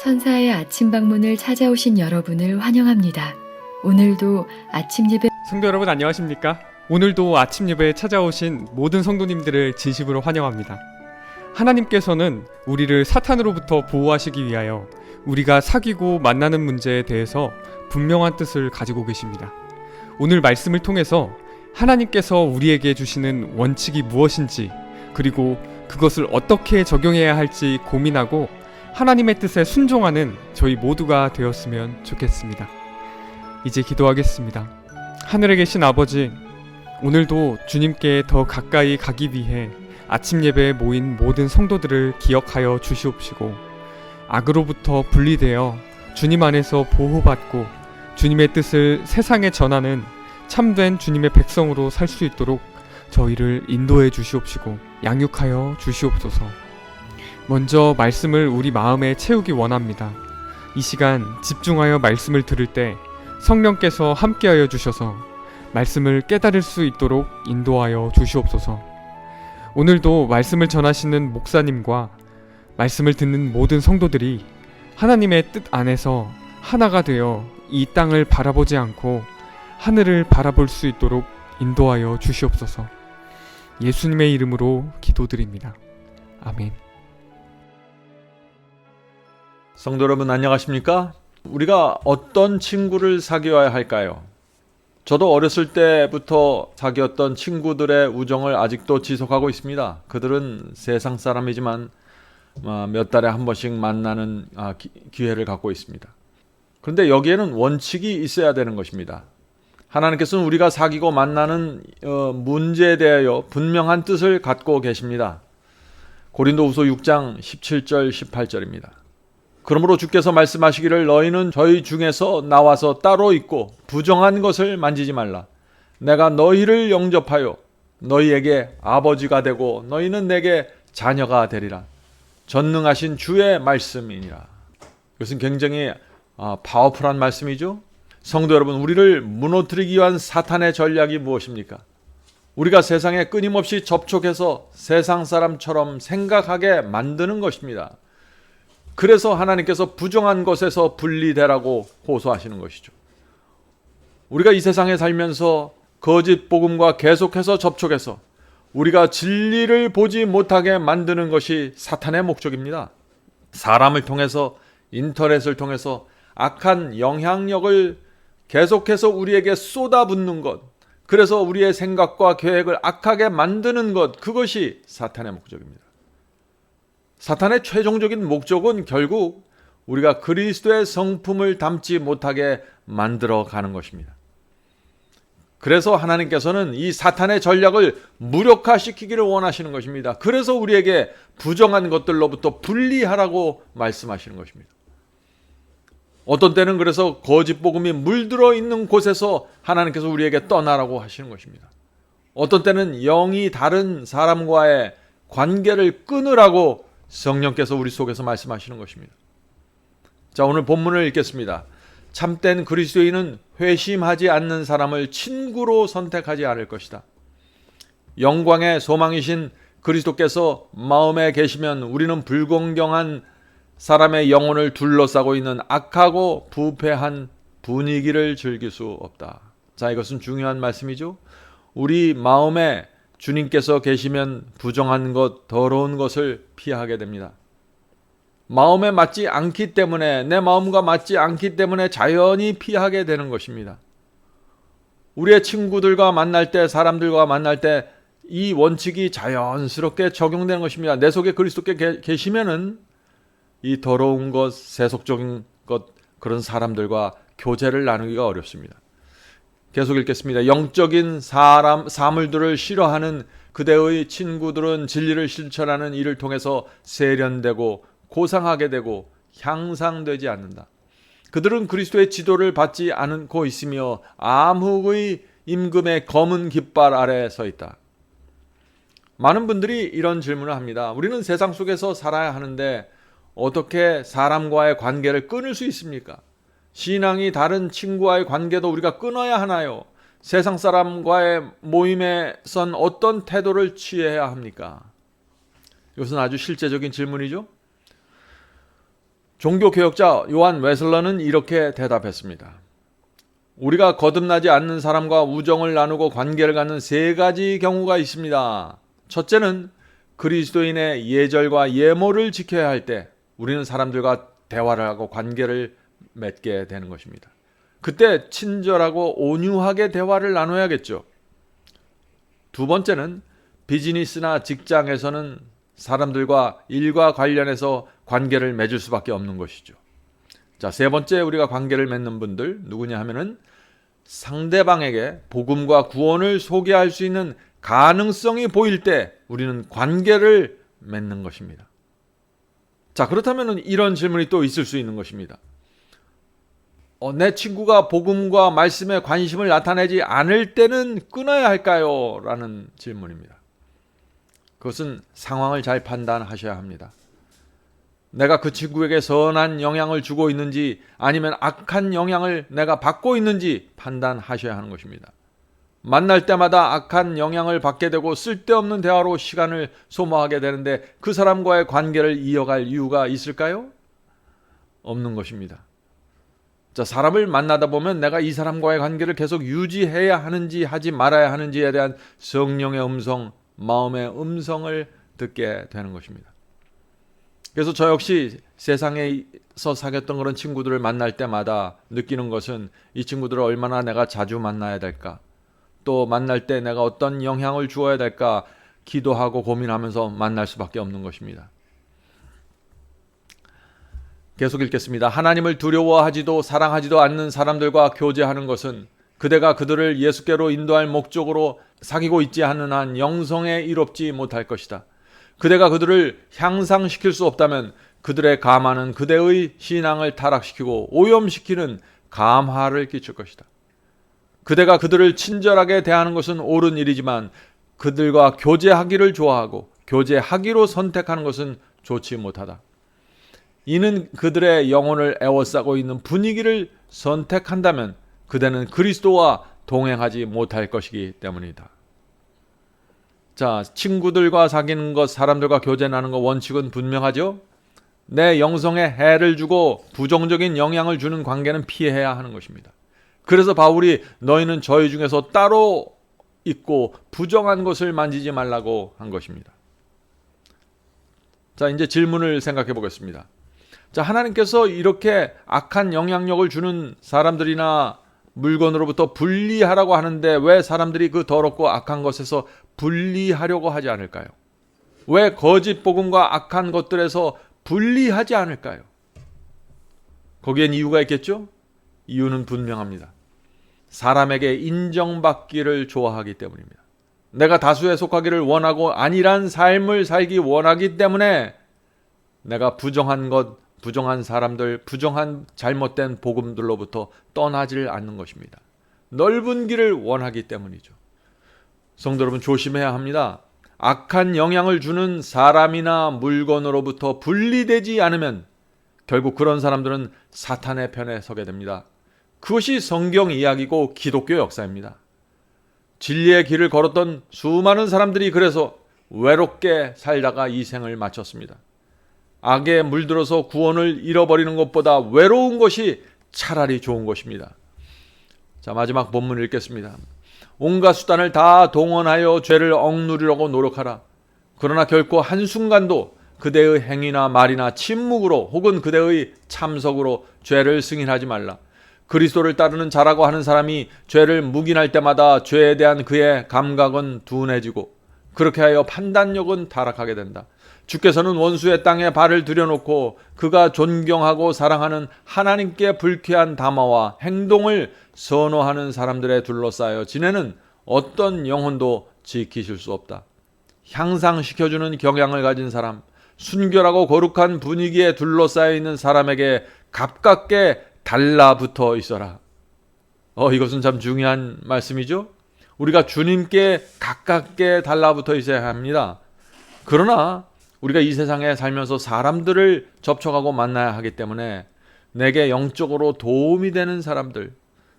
천사의 아침 방문을 찾아오신 여러분을 환영합니다. 오늘도 아침 예배 성도 여러분 안녕하십니까? 오늘도 아침 예배에 찾아오신 모든 성도님들을 진심으로 환영합니다. 하나님께서는 우리를 사탄으로부터 보호하시기 위하여 우리가 사귀고 만나는 문제에 대해서 분명한 뜻을 가지고 계십니다. 오늘 말씀을 통해서 하나님께서 우리에게 주시는 원칙이 무엇인지, 그리고 그것을 어떻게 적용해야 할지 고민하고 하나님의 뜻에 순종하는 저희 모두가 되었으면 좋겠습니다. 이제 기도하겠습니다. 하늘에 계신 아버지, 오늘도 주님께 더 가까이 가기 위해 아침 예배에 모인 모든 성도들을 기억하여 주시옵시고, 악으로부터 분리되어 주님 안에서 보호받고 주님의 뜻을 세상에 전하는 참된 주님의 백성으로 살 수 있도록 저희를 인도해 주시옵시고 양육하여 주시옵소서. 먼저 말씀을 우리 마음에 채우기 원합니다. 이 시간 집중하여 말씀을 들을 때 성령께서 함께하여 주셔서 말씀을 깨달을 수 있도록 인도하여 주시옵소서. 오늘도 말씀을 전하시는 목사님과 말씀을 듣는 모든 성도들이 하나님의 뜻 안에서 하나가 되어 이 땅을 바라보지 않고 하늘을 바라볼 수 있도록 인도하여 주시옵소서. 예수님의 이름으로 기도드립니다. 아멘. 성도 여러분 안녕하십니까? 우리가 어떤 친구를 사귀어야 할까요? 저도 어렸을 때부터 사귀었던 친구들의 우정을 아직도 지속하고 있습니다. 그들은 세상 사람이지만 몇 달에 한 번씩 만나는 기회를 갖고 있습니다. 그런데 여기에는 원칙이 있어야 되는 것입니다. 하나님께서는 우리가 사귀고 만나는 문제에 대하여 분명한 뜻을 갖고 계십니다. 고린도후서 6장 17절 18절입니다. 그러므로 주께서 말씀하시기를 너희는 저희 중에서 나와서 따로 있고 부정한 것을 만지지 말라. 내가 너희를 영접하여 너희에게 아버지가 되고 너희는 내게 자녀가 되리라. 전능하신 주의 말씀이니라. 이것은 굉장히 파워풀한 말씀이죠. 성도 여러분, 우리를 무너뜨리기 위한 사탄의 전략이 무엇입니까? 우리가 세상에 끊임없이 접촉해서 세상 사람처럼 생각하게 만드는 것입니다. 그래서 하나님께서 부정한 것에서 분리되라고 호소하시는 것이죠. 우리가 이 세상에 살면서 거짓 복음과 계속해서 접촉해서 우리가 진리를 보지 못하게 만드는 것이 사탄의 목적입니다. 사람을 통해서, 인터넷을 통해서 악한 영향력을 계속해서 우리에게 쏟아붓는 것, 그래서 우리의 생각과 계획을 악하게 만드는 것, 그것이 사탄의 목적입니다. 사탄의 최종적인 목적은 결국 우리가 그리스도의 성품을 담지 못하게 만들어 가는 것입니다. 그래서 하나님께서는 이 사탄의 전략을 무력화시키기를 원하시는 것입니다. 그래서 우리에게 부정한 것들로부터 분리하라고 말씀하시는 것입니다. 어떤 때는 그래서 거짓 복음이 물들어 있는 곳에서 하나님께서 우리에게 떠나라고 하시는 것입니다. 어떤 때는 영이 다른 사람과의 관계를 끊으라고 성령께서 우리 속에서 말씀하시는 것입니다. 자, 오늘 본문을 읽겠습니다. 참된 그리스도인은 회심하지 않는 사람을 친구로 선택하지 않을 것이다. 영광의 소망이신 그리스도께서 마음에 계시면 우리는 불공정한 사람의 영혼을 둘러싸고 있는 악하고 부패한 분위기를 즐길 수 없다. 자, 이것은 중요한 말씀이죠. 우리 마음에 주님께서 계시면 부정한 것, 더러운 것을 피하게 됩니다. 마음에 맞지 않기 때문에, 내 마음과 맞지 않기 때문에 자연히 피하게 되는 것입니다. 우리의 친구들과 만날 때, 사람들과 만날 때 이 원칙이 자연스럽게 적용되는 것입니다. 내 속에 그리스도께 계시면은 이 더러운 것, 세속적인 것, 그런 사람들과 교제를 나누기가 어렵습니다. 계속 읽겠습니다. 영적인 사물들을 싫어하는 그대의 친구들은 진리를 실천하는 일을 통해서 세련되고 고상하게 되고 향상되지 않는다. 그들은 그리스도의 지도를 받지 않고 있으며 암흑의 임금의 검은 깃발 아래 서 있다. 많은 분들이 이런 질문을 합니다. 우리는 세상 속에서 살아야 하는데 어떻게 사람과의 관계를 끊을 수 있습니까? 신앙이 다른 친구와의 관계도 우리가 끊어야 하나요? 세상 사람과의 모임에선 어떤 태도를 취해야 합니까? 이것은 아주 실제적인 질문이죠. 종교개혁자 요한 웨슬러는 이렇게 대답했습니다. 우리가 거듭나지 않는 사람과 우정을 나누고 관계를 갖는 세 가지 경우가 있습니다. 첫째는 그리스도인의 예절과 예모를 지켜야 할 때 우리는 사람들과 대화를 하고 관계를 맺게 되는 것입니다. 그때 친절하고 온유하게 대화를 나눠야겠죠. 두 번째는 비즈니스나 직장에서는 사람들과 일과 관련해서 관계를 맺을 수밖에 없는 것이죠. 자, 세 번째 우리가 관계를 맺는 분들 누구냐 하면은 상대방에게 복음과 구원을 소개할 수 있는 가능성이 보일 때 우리는 관계를 맺는 것입니다. 자, 그렇다면 이런 질문이 또 있을 수 있는 것입니다. 내 친구가 복음과 말씀에 관심을 나타내지 않을 때는 끊어야 할까요? 라는 질문입니다. 그것은 상황을 잘 판단하셔야 합니다. 내가 그 친구에게 선한 영향을 주고 있는지 아니면 악한 영향을 내가 받고 있는지 판단하셔야 하는 것입니다. 만날 때마다 악한 영향을 받게 되고 쓸데없는 대화로 시간을 소모하게 되는데 그 사람과의 관계를 이어갈 이유가 있을까요? 없는 것입니다. 자, 사람을 만나다 보면 내가 이 사람과의 관계를 계속 유지해야 하는지 하지 말아야 하는지에 대한 성령의 음성, 마음의 음성을 듣게 되는 것입니다. 그래서 저 역시 세상에서 사귀었던 그런 친구들을 만날 때마다 느끼는 것은 이 친구들을 얼마나 내가 자주 만나야 될까, 또 만날 때 내가 어떤 영향을 주어야 될까 기도하고 고민하면서 만날 수밖에 없는 것입니다. 계속 읽겠습니다. 하나님을 두려워하지도 사랑하지도 않는 사람들과 교제하는 것은 그대가 그들을 예수께로 인도할 목적으로 사귀고 있지 않는 한 영성에 이롭지 못할 것이다. 그대가 그들을 향상시킬 수 없다면 그들의 감화는 그대의 신앙을 타락시키고 오염시키는 감화를 끼칠 것이다. 그대가 그들을 친절하게 대하는 것은 옳은 일이지만 그들과 교제하기를 좋아하고 교제하기로 선택하는 것은 좋지 못하다. 이는 그들의 영혼을 애워싸고 있는 분위기를 선택한다면 그대는 그리스도와 동행하지 못할 것이기 때문이다. 자, 친구들과 사귀는 것, 사람들과 교제 나누는 것 원칙은 분명하죠? 내 영성에 해를 주고 부정적인 영향을 주는 관계는 피해야 하는 것입니다. 그래서 바울이 너희는 저희 중에서 따로 있고 부정한 것을 만지지 말라고 한 것입니다. 자, 이제 질문을 생각해 보겠습니다. 자, 하나님께서 이렇게 악한 영향력을 주는 사람들이나 물건으로부터 분리하라고 하는데 왜 사람들이 그 더럽고 악한 것에서 분리하려고 하지 않을까요? 왜 거짓 복음과 악한 것들에서 분리하지 않을까요? 거기엔 이유가 있겠죠? 이유는 분명합니다. 사람에게 인정받기를 좋아하기 때문입니다. 내가 다수에 속하기를 원하고 안일한 삶을 살기 원하기 때문에 내가 부정한 것, 부정한 사람들, 부정한 잘못된 복음들로부터 떠나지를 않는 것입니다. 넓은 길을 원하기 때문이죠. 성도 여러분, 조심해야 합니다. 악한 영향을 주는 사람이나 물건으로부터 분리되지 않으면 결국 그런 사람들은 사탄의 편에 서게 됩니다. 그것이 성경 이야기고 기독교 역사입니다. 진리의 길을 걸었던 수많은 사람들이 그래서 외롭게 살다가 이 생을 마쳤습니다. 악에 물들어서 구원을 잃어버리는 것보다 외로운 것이 차라리 좋은 것입니다. 자, 마지막 본문을 읽겠습니다. 온갖 수단을 다 동원하여 죄를 억누르려고 노력하라. 그러나 결코 한순간도 그대의 행위나 말이나 침묵으로 혹은 그대의 참석으로 죄를 승인하지 말라. 그리스도를 따르는 자라고 하는 사람이 죄를 묵인할 때마다 죄에 대한 그의 감각은 둔해지고 그렇게 하여 판단력은 타락하게 된다. 주께서는 원수의 땅에 발을 들여놓고 그가 존경하고 사랑하는 하나님께 불쾌한 담화와 행동을 선호하는 사람들에 둘러싸여 지내는 어떤 영혼도 지키실 수 없다. 향상시켜주는 경향을 가진 사람, 순결하고 거룩한 분위기에 둘러싸여 있는 사람에게 가깝게 달라붙어 있어라. 이것은 참 중요한 말씀이죠. 우리가 주님께 가깝게 달라붙어 있어야 합니다. 그러나 우리가 이 세상에 살면서 사람들을 접촉하고 만나야 하기 때문에 내게 영적으로 도움이 되는 사람들,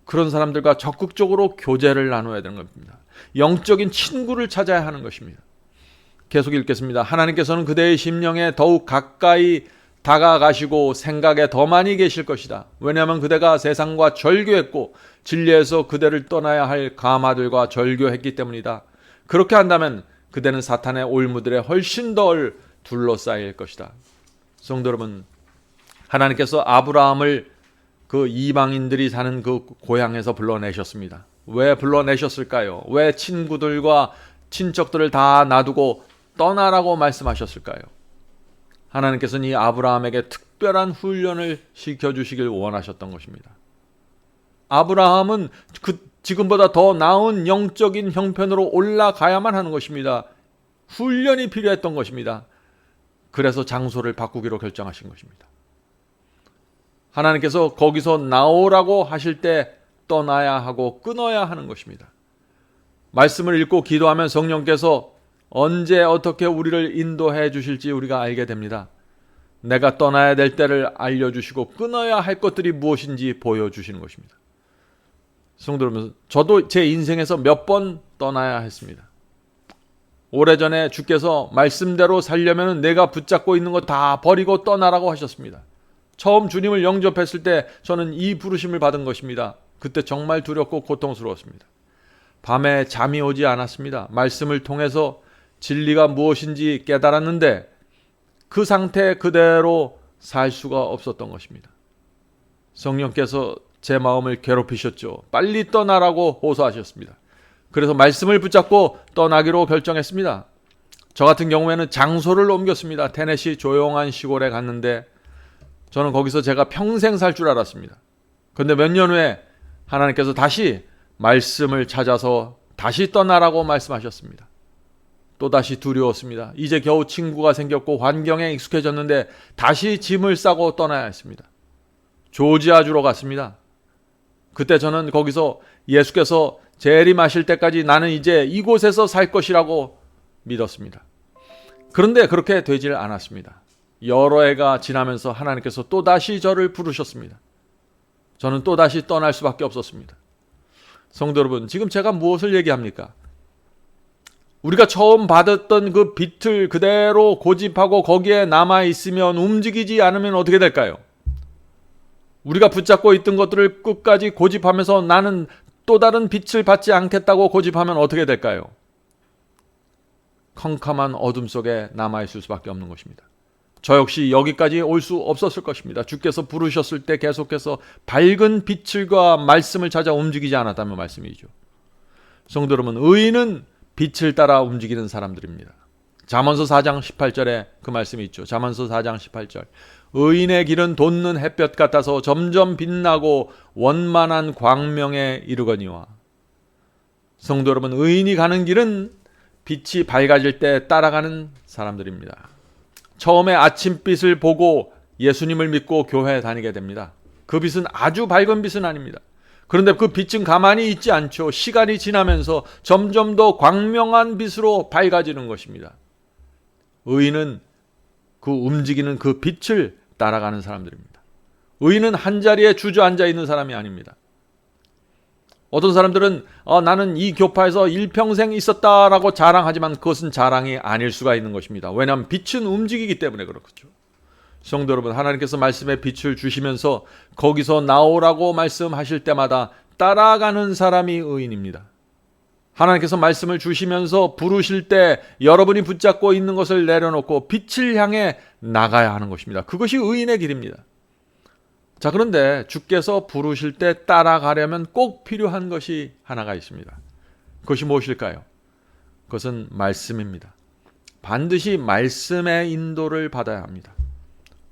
그런 사람들과 적극적으로 교제를 나눠야 되는 겁니다. 영적인 친구를 찾아야 하는 것입니다. 계속 읽겠습니다. 하나님께서는 그대의 심령에 더욱 가까이 다가가시고 생각에 더 많이 계실 것이다. 왜냐하면 그대가 세상과 절교했고 진리에서 그대를 떠나야 할 가마들과 절교했기 때문이다. 그렇게 한다면 그대는 사탄의 올무들에 훨씬 덜 둘러싸일 것이다. 성도 여러분, 하나님께서 아브라함을 그 이방인들이 사는 그 고향에서 불러내셨습니다. 왜 불러내셨을까요? 왜 친구들과 친척들을 다 놔두고 떠나라고 말씀하셨을까요? 하나님께서는 이 아브라함에게 특별한 훈련을 시켜주시길 원하셨던 것입니다. 아브라함은 지금보다 더 나은 영적인 형편으로 올라가야만 하는 것입니다. 훈련이 필요했던 것입니다. 그래서 장소를 바꾸기로 결정하신 것입니다. 하나님께서 거기서 나오라고 하실 때 떠나야 하고 끊어야 하는 것입니다. 말씀을 읽고 기도하면 성령께서 언제 어떻게 우리를 인도해 주실지 우리가 알게 됩니다. 내가 떠나야 될 때를 알려주시고 끊어야 할 것들이 무엇인지 보여주시는 것입니다. 성도 여러분, 저도 제 인생에서 몇 번 떠나야 했습니다. 오래전에 주께서 말씀대로 살려면 내가 붙잡고 있는 거 다 버리고 떠나라고 하셨습니다. 처음 주님을 영접했을 때 저는 이 부르심을 받은 것입니다. 그때 정말 두렵고 고통스러웠습니다. 밤에 잠이 오지 않았습니다. 말씀을 통해서 진리가 무엇인지 깨달았는데 그 상태 그대로 살 수가 없었던 것입니다. 성령께서 제 마음을 괴롭히셨죠. 빨리 떠나라고 호소하셨습니다. 그래서 말씀을 붙잡고 떠나기로 결정했습니다. 저 같은 경우에는 장소를 옮겼습니다. 테네시 조용한 시골에 갔는데 저는 거기서 제가 평생 살 줄 알았습니다. 그런데 몇 년 후에 하나님께서 다시 말씀을 찾아서 다시 떠나라고 말씀하셨습니다. 또다시 두려웠습니다. 이제 겨우 친구가 생겼고 환경에 익숙해졌는데 다시 짐을 싸고 떠나야 했습니다. 조지아주로 갔습니다. 그때 저는 거기서 예수께서 재림하실 때까지 나는 이제 이곳에서 살 것이라고 믿었습니다. 그런데 그렇게 되질 않았습니다. 여러 해가 지나면서 하나님께서 또다시 저를 부르셨습니다. 저는 또다시 떠날 수밖에 없었습니다. 성도 여러분, 지금 제가 무엇을 얘기합니까? 우리가 처음 받았던 그 빛을 그대로 고집하고 거기에 남아있으면 움직이지 않으면 어떻게 될까요? 우리가 붙잡고 있던 것들을 끝까지 고집하면서 나는 또 다른 빛을 받지 않겠다고 고집하면 어떻게 될까요? 컴컴한 어둠 속에 남아있을 수밖에 없는 것입니다. 저 역시 여기까지 올 수 없었을 것입니다. 주께서 부르셨을 때 계속해서 밝은 빛을과 말씀을 찾아 움직이지 않았다면 말씀이죠. 성도 여러분, 의인은 빛을 따라 움직이는 사람들입니다. 잠언서 4장 18절에 그 말씀이 있죠. 잠언서 4장 18절. 의인의 길은 돋는 햇볕 같아서 점점 빛나고 원만한 광명에 이르거니와. 성도 여러분, 의인이 가는 길은 빛이 밝아질 때 따라가는 사람들입니다. 처음에 아침빛을 보고 예수님을 믿고 교회에 다니게 됩니다. 그 빛은 아주 밝은 빛은 아닙니다. 그런데 그 빛은 가만히 있지 않죠. 시간이 지나면서 점점 더 광명한 빛으로 밝아지는 것입니다. 의인은 그 움직이는 그 빛을 따라가는 사람들입니다. 의인은 한자리에 주저앉아 있는 사람이 아닙니다. 어떤 사람들은 나는 이 교파에서 일평생 있었다라고 자랑하지만 그것은 자랑이 아닐 수가 있는 것입니다. 왜냐하면 빛은 움직이기 때문에 그렇죠. 성도 여러분, 하나님께서 말씀의 빛을 주시면서 거기서 나오라고 말씀하실 때마다 따라가는 사람이 의인입니다. 하나님께서 말씀을 주시면서 부르실 때 여러분이 붙잡고 있는 것을 내려놓고 빛을 향해 나가야 하는 것입니다. 그것이 의인의 길입니다. 자, 그런데 주께서 부르실 때 따라가려면 꼭 필요한 것이 하나가 있습니다. 그것이 무엇일까요? 그것은 말씀입니다. 반드시 말씀의 인도를 받아야 합니다.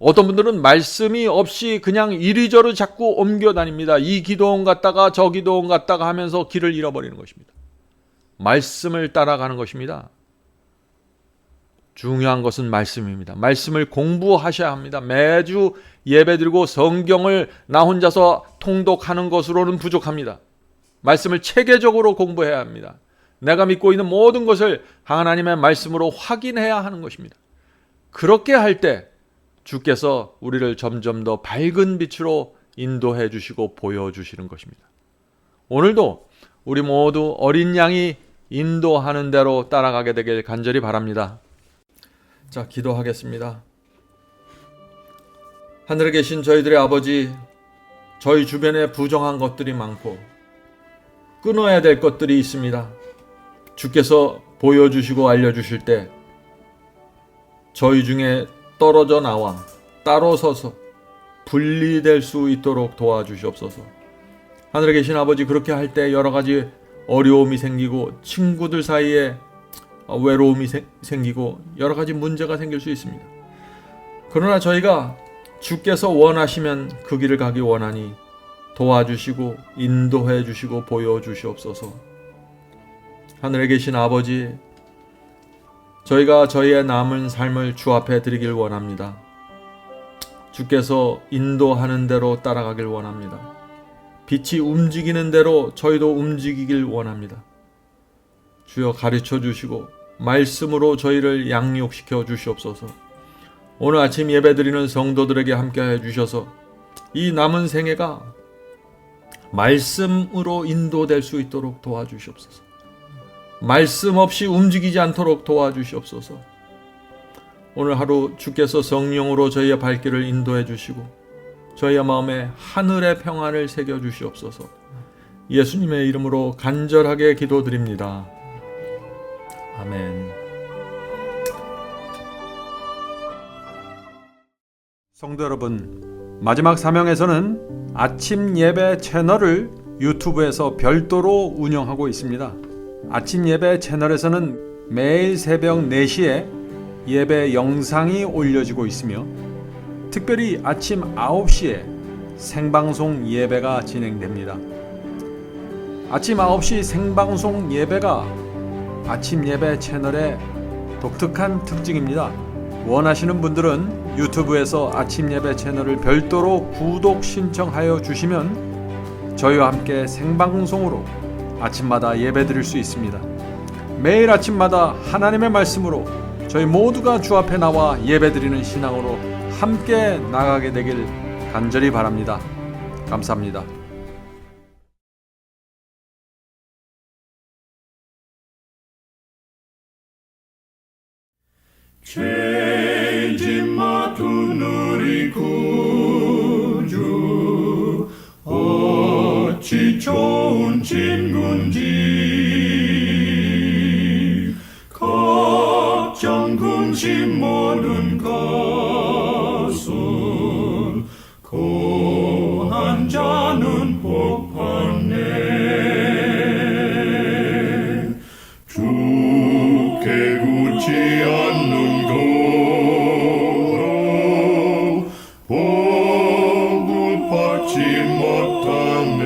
어떤 분들은 말씀이 없이 그냥 이리저리 자꾸 옮겨 다닙니다. 이 기도원 갔다가 저 기도원 갔다가 하면서 길을 잃어버리는 것입니다. 말씀을 따라가는 것입니다. 중요한 것은 말씀입니다. 말씀을 공부하셔야 합니다. 매주 예배드리고 성경을 나 혼자서 통독하는 것으로는 부족합니다. 말씀을 체계적으로 공부해야 합니다. 내가 믿고 있는 모든 것을 하나님의 말씀으로 확인해야 하는 것입니다. 그렇게 할 때 주께서 우리를 점점 더 밝은 빛으로 인도해 주시고 보여주시는 것입니다. 오늘도 우리 모두 어린 양이 인도하는 대로 따라가게 되길 간절히 바랍니다. 자, 기도하겠습니다. 하늘에 계신 저희들의 아버지, 저희 주변에 부정한 것들이 많고 끊어야 될 것들이 있습니다. 주께서 보여주시고 알려주실 때 저희 중에 떨어져 나와 따로 서서 분리될 수 있도록 도와주시옵소서. 하늘에 계신 아버지, 그렇게 할 때 여러 가지 어려움이 생기고 친구들 사이에 외로움이 생기고 여러 가지 문제가 생길 수 있습니다. 그러나 저희가 주께서 원하시면 그 길을 가기 원하니 도와주시고 인도해 주시고 보여주시옵소서. 하늘에 계신 아버지, 저희가 저희의 남은 삶을 주 앞에 드리길 원합니다. 주께서 인도하는 대로 따라가길 원합니다. 빛이 움직이는 대로 저희도 움직이길 원합니다. 주여, 가르쳐 주시고 말씀으로 저희를 양육시켜 주시옵소서. 오늘 아침 예배드리는 성도들에게 함께해 주셔서 이 남은 생애가 말씀으로 인도될 수 있도록 도와주시옵소서. 말씀 없이 움직이지 않도록 도와주시옵소서. 오늘 하루 주께서 성령으로 저희의 발길을 인도해 주시고 저희의 마음에 하늘의 평안을 새겨 주시옵소서. 예수님의 이름으로 간절하게 기도드립니다. 아멘. 성도 여러분, 마지막 사명에서는 아침 예배 채널을 유튜브에서 별도로 운영하고 있습니다. 아침 예배 채널에서는 매일 새벽 4시에 예배 영상이 올려지고 있으며 특별히 아침 9시에 생방송 예배가 진행됩니다. 아침 9시 생방송 예배가 아침 예배 채널의 독특한 특징입니다. 원하시는 분들은 유튜브에서 아침 예배 채널을 별도로 구독 신청하여 주시면 저희와 함께 생방송으로 아침마다 예배 드릴 수 있습니다. 매일 아침마다 하나님의 말씀으로 저희 모두가 주 앞에 나와 예배 드리는 신앙으로 함께 나가게 되길 간절히 바랍니다. 감사합니다. 죄짐 맡은 우리 구주 어찌 좋은 친군지 걱정 근심 모든 것은 고한 자는 복 받네. 주께 굳지 않는 거로 복을 받지 못하네.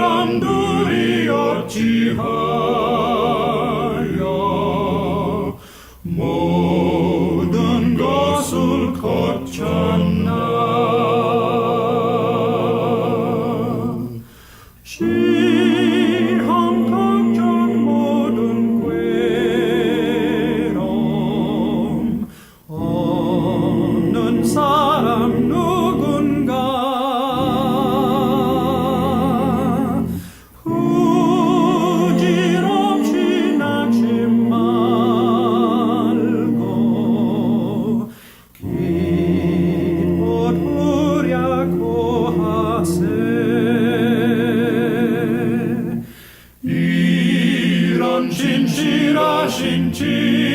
사람들이 어찌하여 모든 것을 거쳤나. 시험 걱정 모든 괴로움 없는 사람 누군가. 부질없이 낙심 말고 기뻐 두려고 하세. 이런 진실하신 지